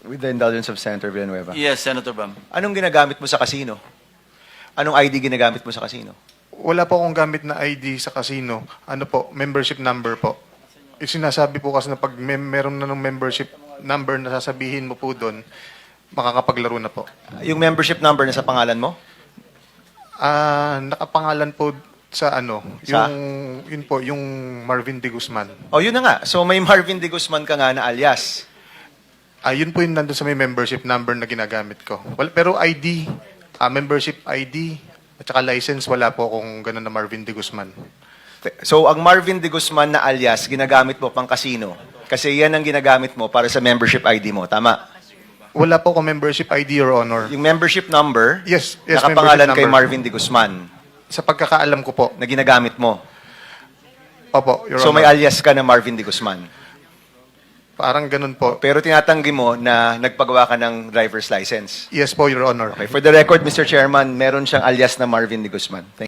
With the indulgence of Senator Villanueva. Yes, Senator Bam. Anong ginagamit mo sa casino? Anong ID ginagamit mo sa casino? Wala po akong gamit na ID sa casino. Ano po, membership number po. Sinasabi po kasi na pag meron na ng membership number na sasabihin mo po doon, makakapaglaro na po. Yung membership number na sa pangalan mo? Nakapangalan po sa ano, Sa? yun po, yung Marvin De Guzman. O, yun na nga. So, may Marvin De Guzman ka nga na alias. Yun po yung nandun sa may membership number na ginagamit ko. Well, pero ID, membership ID, at saka license, wala po akong ganun na Marvin De Guzman. So, ang Marvin De Guzman na alias, ginagamit mo pang casino. Kasi yan ang ginagamit mo para sa membership ID mo. Tama? Wala po akong membership ID, Your Honor. Yung membership number, Yes, nakapangalan membership kay number. Marvin De Guzman Sa pagkakaalam ko po. na ginagamit mo. Opo, Your So, may Honor. alias ka na Marvin De Guzman. Parang ganun po. Pero tinatanggi mo na nagpagawa ka ng driver's license. Yes po, Your Honor. Okay. For the record, Mr. Chairman, meron siyang alias na Marvin De Guzman. Thank